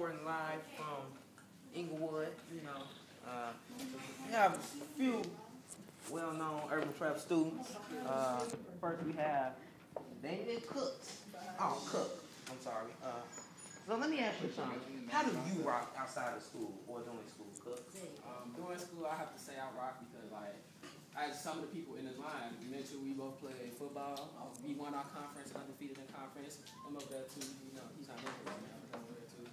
reporting live from Inglewood. You know, we have a few well-known urban prep students. First we have David Cooks. Oh, Cook. I'm sorry. So let me ask you something. How do you rock outside of school or during school, Cook? During school, I have to say I rock because, like, as some of the people in this line, Mitchell, we both play football. We won our conference, undefeated in conference. I'm over there too. You know, he's not in there right now. But I'm over there too.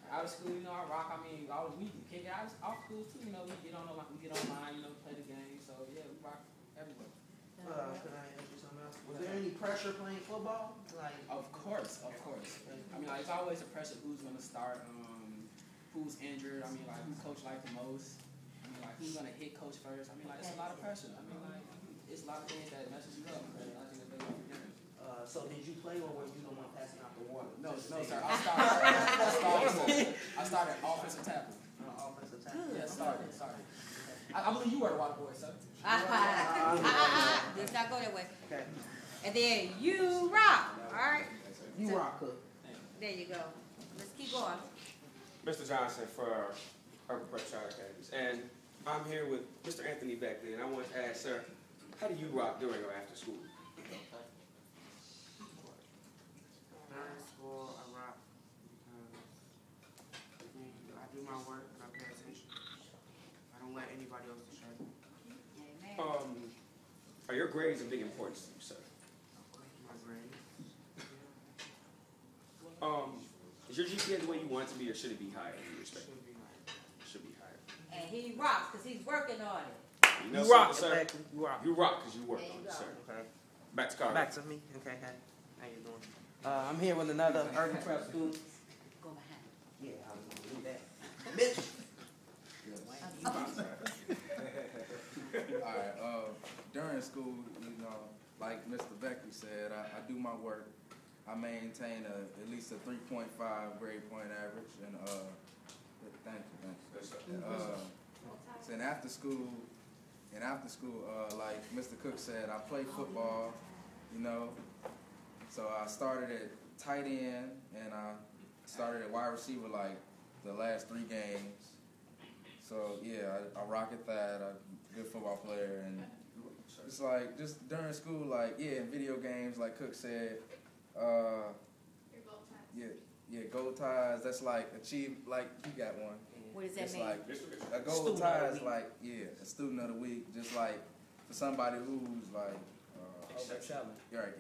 Out of school, you know, I rock. I mean, all we can kick it out off school too. You know, we get online, you know, play the game. So yeah, we rock everywhere. Can I ask you something else? Was there any pressure playing football? Like, of course. I mean, like, it's always a pressure. Who's gonna start? Who's injured? I mean, like, who coach like the most? I mean, like, who's gonna hit coach first? I mean, like, it's a lot of pressure. I mean, like, it's a lot of things that messes you up. So did you play or were you the one passing out the water? No, sir. I started offensive tackle. Offensive tackle. Yeah, started. I believe you were a water boy, sir. Let's not go that way. Okay. And then you rock. All right. You rock, Cook. There you go. Let's keep going. Mr. Johnson for Urban Prep Charter Academies. And I'm here with Mr. Anthony Beckley, and I want to ask, sir, how do you rock during or after school? During school, I rock because I do my work and I pay attention. I don't let anybody else distract me. Amen. Are your grades of big importance to you, sir? My grades. Is your GPA the way you want it to be, or should it be higher in your respect? Should be high. Should be higher. And he rocks because he's working on it. You know You rock, something, sir? exactly. You rock. You rock because you work There on you it, go. sir. Okay. Back to Carter. Back to me. Okay. How you doing? I'm here with another urban prep student. Go behind. Yeah, I was gonna do that. Mitch. Alright, during school, you know, like Mr. Beckley said, I do my work. I maintain at least a 3.5 grade point average, and thank you. So and after school, like Mr. Cook said, I play football, you know. So I started at tight end, and I started at wide receiver like the last 3 games. So yeah, I rock at that. I'm a good football player, and it's like just during school, like yeah, in video games, like Cook said, yeah, gold ties. That's like like you got one. What does that It's mean? like a gold tie is like a student of the week, just like for somebody who's like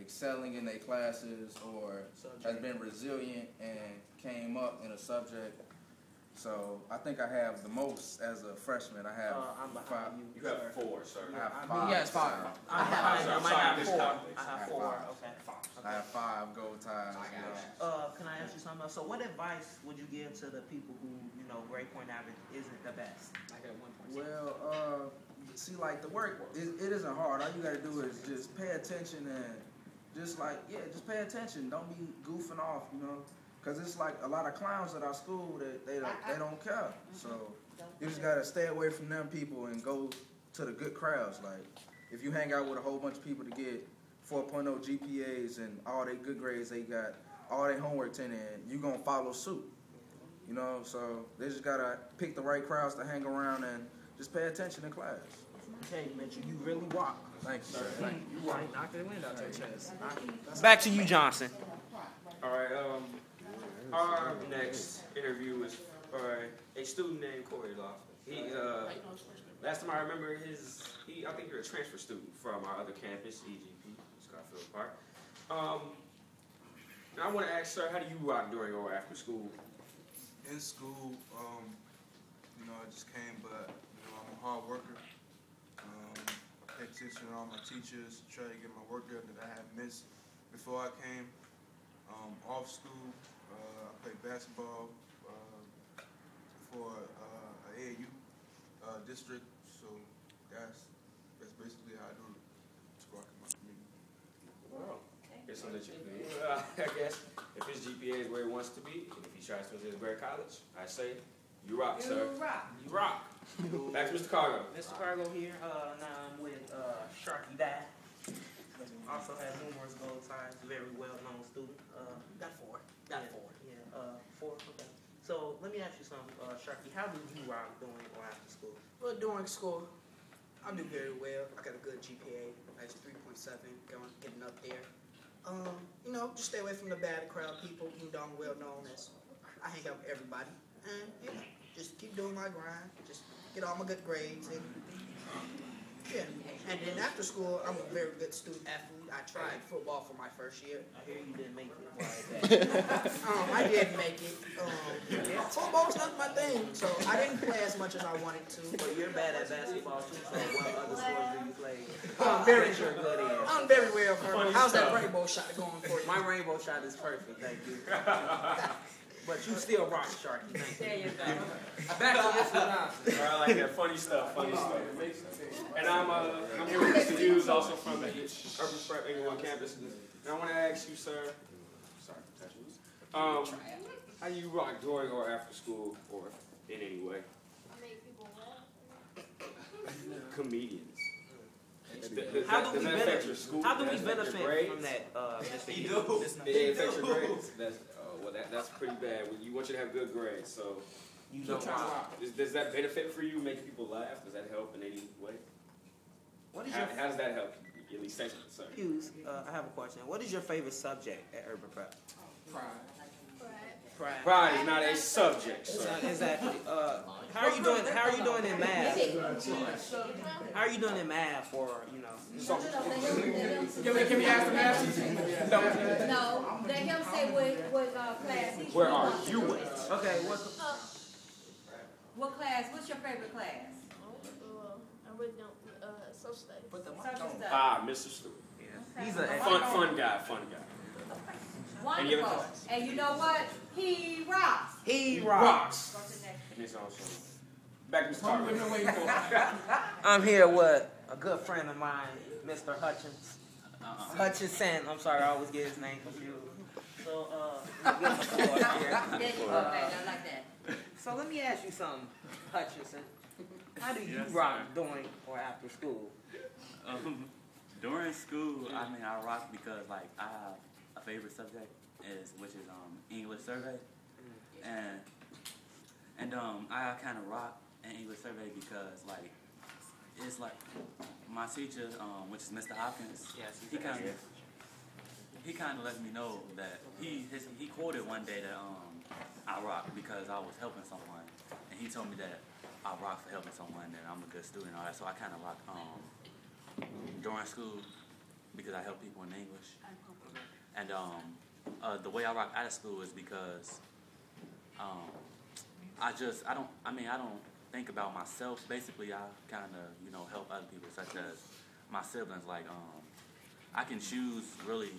excelling in their classes or has been resilient and came up in a subject. So I think I have the most as a freshman. I have I'm 5. behind You have 4, sir. I have 5. Yes, 5. I have 4. I have 4. Okay. I have 5 gold ties. Can I ask you something else? So what advice would you give to the people who, you know, grade point average isn't the best? I got 1.6. Well, see, like the work, it isn't hard. All you gotta do is just pay attention and just pay attention. Don't be goofing off, you know. Cause it's like a lot of clowns at our school that they don't care. So you just gotta stay away from them people and go to the good crowds. Like if you hang out with a whole bunch of people to get 4.0 GPAs and all their good grades, they got all their homework in, and you gonna follow suit. You know, so they just gotta pick the right crowds to hang around and just pay attention in class. Okay, Mitchell, you really rock. Thank you, sir. Thank you. You rock. Knocked the wind out your chest. Back to you, Johnson. All right. Our next interview is for a student named Corey Laughlin. He, last time I remember I think you're a transfer student from our other campus, EGP, Scarfield Park. Now I want to ask, sir, how do you rock during or after school? In school, you know, I just came, but you know, I'm a hard worker. I pay attention to all my teachers, try to get my work done that I had missed before I came. Off school, I played basketball for AAU district, so that's basically how I do it. To rock in my community. Well, guess I'll let you I guess if his GPA is where he wants to be, and if he tries to go to great college, I say, you rock, sir. You rock. You rock. Back to Mr. Cargo. Mr. Cargo here. Now I'm with Sharky Dad. Also has numerous gold ties. Very well-known student. Got 4. Yeah, 4. Okay. So let let me ask you something, Sharky. How do you rock during or after school? Well, during school, I do very well. I got a good GPA. That's 3.7, getting up there. You know, just stay away from the bad crowd people. You know, I'm well known as I hang out with everybody. And, yeah, just keep doing my grind. Just get all my good grades. And, yeah. And then after school, I'm a very good student athlete. I tried football for my first year. I hear you didn't make it. Why is that? I did make it. Football's not my thing, so I didn't play as much as I wanted to. Well, you're bad at basketball too, so what other sports do you play? I'm very well, Colonel. How's that rainbow shot going for you? My rainbow shot is perfect, thank you. But you still rock, Sharky. Thank you. There you go. Back to Mr. Johnson. I like that. Funny stuff. And I'm here with Mr. Hughes, also from the Urban Prep 81 campus. And I want to ask you, sir, sorry for touching you. How do you rock during or after school, or in any way? I make people laugh. Comedians. How do we benefit? School? How do we Does that affect your benefit from grades? that, Mr. Hughes? It affects your grades. That's pretty bad. You want you to have good grades, so You don't rock. does that benefit for you? Make people laugh? Does that help in any way? What is How your does that help? At least say something, sir. Hughes? I have a question. What is your favorite subject at Urban Prep? Pride. Pride. Pride is not a subject, sir. Exactly. How are you doing? How are you doing in math? How are you doing in math? Or you know? Can we ask the math teacher? No, let him say what class he's Where are you at? Okay. What class? What's your favorite class? I really don't, social studies. Social studies. Mr. Stewart. He's a Fun guy. Wonderful. And you know what? He rocks. He rocks. Go to the next. And it's also back to Mr. I'm here with a good friend of mine, Mr. Hutchinson. I'm sorry, I always get his name confused. So, give him the floor here. There you go. Okay, I like that. So let me ask you something, Hutchinson. How do you rock during or after school? During school, I mean, I rock because like I have a favorite subject which is English survey, and I kind of rock in English survey because like it's like my teacher, which is Mr. Hopkins. Yes, he kind of let me know that he quoted one day that I rock because I was helping someone, and he told me that I rock for helping someone, that I'm a good student and all that. So I kind of rock during school because I help people in English. And the way I rock out of school is because I don't think about myself. Basically, I kind of, help other people, such as my siblings. Like, I can choose really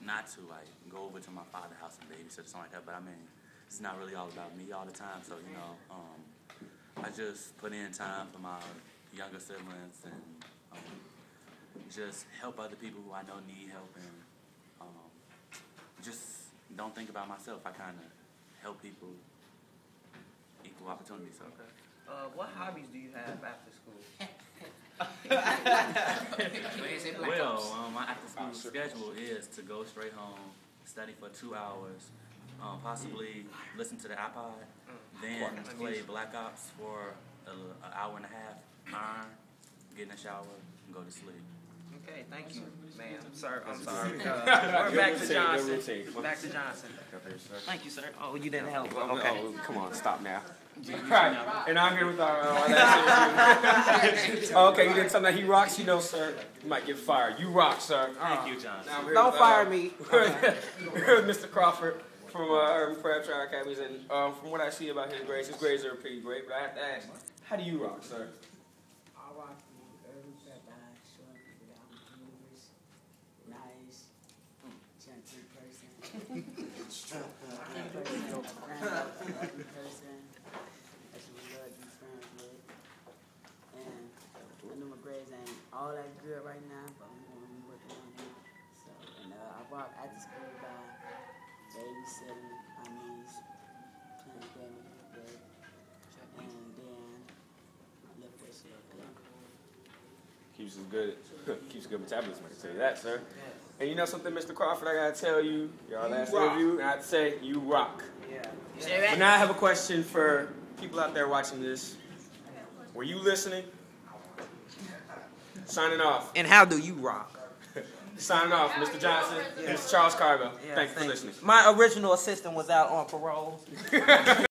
not to, like, go over to my father's house and babysit or something like that. But, I mean, it's not really all about me all the time. So, I just put in time for my younger siblings and just help other people who I know need help, and just don't think about myself. I kind of help people equal opportunity. So, what hobbies do you have after school? Well, my after school schedule is to go straight home, study for 2 hours, possibly listen to the iPod, then play Black Ops for an hour and a half, iron, get in the shower, and go to sleep. Okay, thank you, ma'am. Sir, I'm sorry. We're back to Johnson. Back to Johnson. Thank you, sir. Oh, you didn't help. Okay. Oh, come on, stop now. Right. And I'm here with our last okay, you didn't tell me that he rocks, sir. You might get fired. You rock, sir. Thank you, Johnson. Don't fire me. We're with Mr. Crawford from Urban Prep Academies, and from what I see about his grades are pretty great. But I have to ask, how do you rock, sir? I rock the Urban Prep by showing people that I'm humorous, nice, gentle person. Person that you would love to be friends with. And I know my grades ain't all that good right now, but I'm going to be working on it. So, and I rock after school by babysitting, playing badminton, and then I live for a slow club. Keeps good metabolism, I can tell you that, sir. And you know something, Mr. Crawford, I gotta tell you, your last interview, and I have to say, you rock. Yeah. But now I have a question for people out there watching this. Were you listening? Signing off. And how do you rock? Signing off, Mr. Johnson, Mr. Charles Cargo. Yeah, thank you for listening. My original assistant was out on parole.